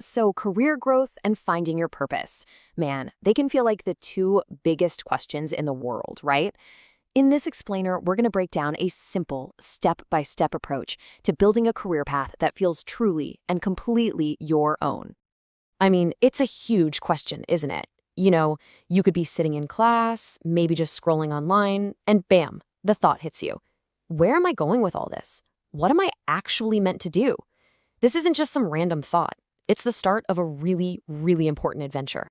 So, career growth and finding your purpose. Man, they can feel like the two biggest questions in the world, right? In this explainer, we're going to break down a simple, step by step approach to building a career path that feels truly and completely your own. I mean, it's a huge question, isn't it? You could be sitting in class, maybe just scrolling online, and bam, the thought hits you. Where am I going with all this? What am I actually meant to do? This isn't just some random thought. It's the start of a really, really important adventure.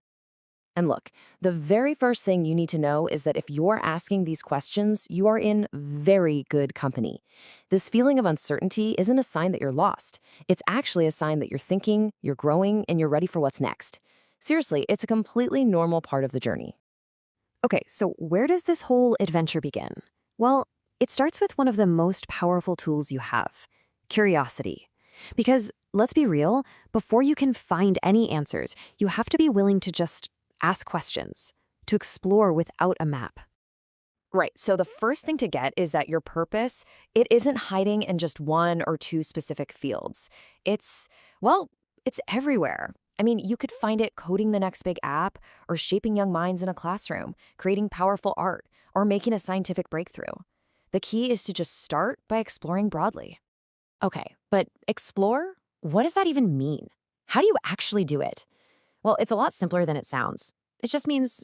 And look, the very first thing you need to know is that if you're asking these questions, you are in very good company. This feeling of uncertainty isn't a sign that you're lost. It's actually a sign that you're thinking, you're growing, and you're ready for what's next. Seriously, it's a completely normal part of the journey. Okay, so where does this whole adventure begin? Well, it starts with one of the most powerful tools you have: curiosity. Because let's be real, before you can find any answers, you have to be willing to just ask questions, to explore without a map. Right, so the first thing to get is that your purpose, it isn't hiding in just one or two specific fields. It's, well, it's everywhere. I mean, you could find it coding the next big app, or shaping young minds in a classroom, creating powerful art, or making a scientific breakthrough. The key is to just start by exploring broadly. Okay, but explore? What does that even mean? How do you actually do it? Well, it's a lot simpler than it sounds. It just means,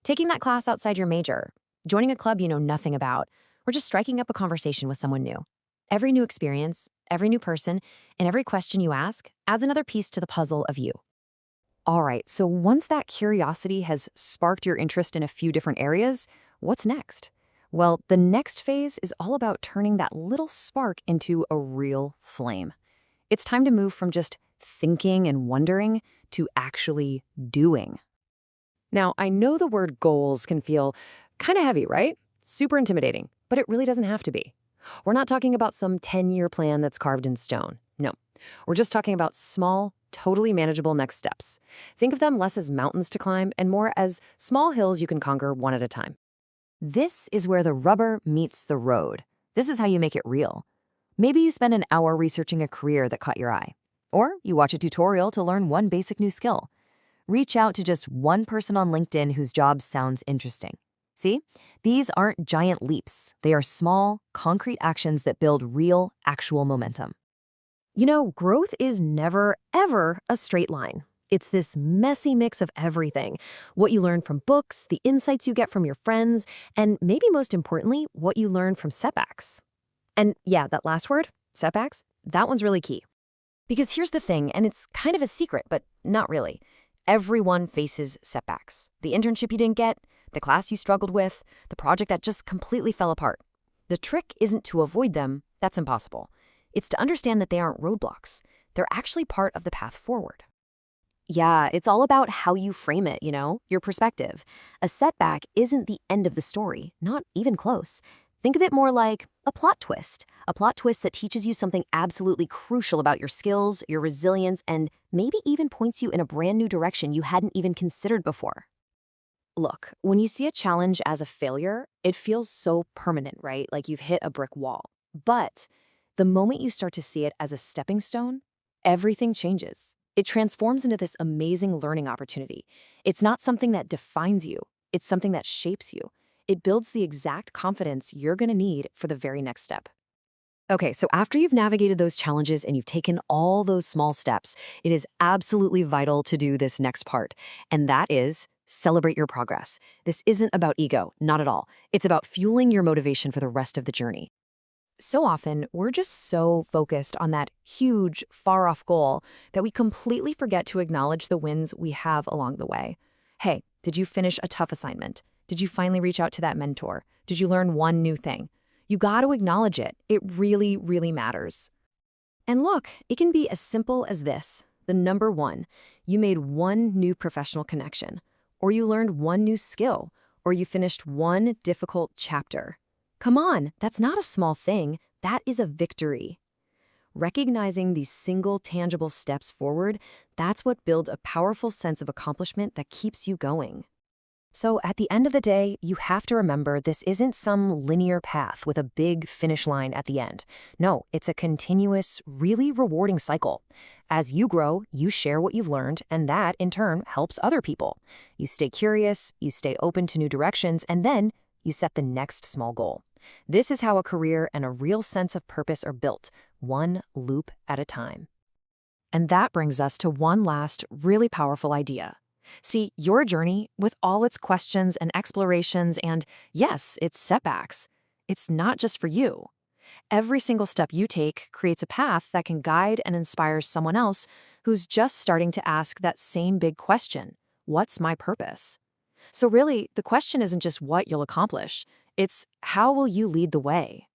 taking that class outside your major, joining a club you know nothing about, or just striking up a conversation with someone new. Every new experience, every new person, and every question you ask adds another piece to the puzzle of you. All right, so once that curiosity has sparked your interest in a few different areas, what's next? Well, the next phase is all about turning that little spark into a real flame. It's time to move from just thinking and wondering to actually doing. Now, I know the word goals can feel kind of heavy, right? Super intimidating, but it really doesn't have to be. We're not talking about some 10-year plan that's carved in stone. No, we're just talking about small, totally manageable next steps. Think of them less as mountains to climb and more as small hills you can conquer one at a time. This is where the rubber meets the road. This is how you make it real. Maybe you spend an hour researching a career that caught your eye. Or you watch a tutorial to learn one basic new skill. Reach out to just one person on LinkedIn whose job sounds interesting. See? These aren't giant leaps. They are small, concrete actions that build real, actual momentum. Growth is never, ever a straight line. It's this messy mix of everything: what you learn from books, the insights you get from your friends, and maybe most importantly, what you learn from setbacks. And yeah, that last word, setbacks, that one's really key. Because here's the thing, and it's kind of a secret, but not really. Everyone faces setbacks. The internship you didn't get, the class you struggled with, the project that just completely fell apart. The trick isn't to avoid them, that's impossible. It's to understand that they aren't roadblocks. They're actually part of the path forward. Yeah, it's all about how you frame it, your perspective. A setback isn't the end of the story, not even close. Think of it more like a plot twist that teaches you something absolutely crucial about your skills, your resilience, and maybe even points you in a brand new direction you hadn't even considered before. Look, when you see a challenge as a failure, it feels so permanent, right? Like you've hit a brick wall. But the moment you start to see it as a stepping stone, everything changes. It transforms into this amazing learning opportunity. It's not something that defines you, it's something that shapes you. It builds the exact confidence you're going to need for the very next step. Okay, so after you've navigated those challenges and you've taken all those small steps, it is absolutely vital to do this next part, and that is celebrate your progress. This isn't about ego, not at all. It's about fueling your motivation for the rest of the journey. So often, we're just so focused on that huge, far-off goal that we completely forget to acknowledge the wins we have along the way. Hey, did you finish a tough assignment? Did you finally reach out to that mentor? Did you learn one new thing? You got to acknowledge it. It really, really matters. And look, it can be as simple as this. The number one, you made one new professional connection, or you learned one new skill, or you finished one difficult chapter. Come on, that's not a small thing. That is a victory. Recognizing these single, tangible steps forward, that's what builds a powerful sense of accomplishment that keeps you going. So at the end of the day, you have to remember this isn't some linear path with a big finish line at the end. No, it's a continuous, really rewarding cycle. As you grow, you share what you've learned, and that, in turn, helps other people. You stay curious, you stay open to new directions, and then you set the next small goal. This is how a career and a real sense of purpose are built, one loop at a time. And that brings us to one last, really powerful idea. See, your journey, with all its questions and explorations and, yes, its setbacks, it's not just for you. Every single step you take creates a path that can guide and inspire someone else who's just starting to ask that same big question, what's my purpose? So really, the question isn't just what you'll accomplish, it's how will you lead the way?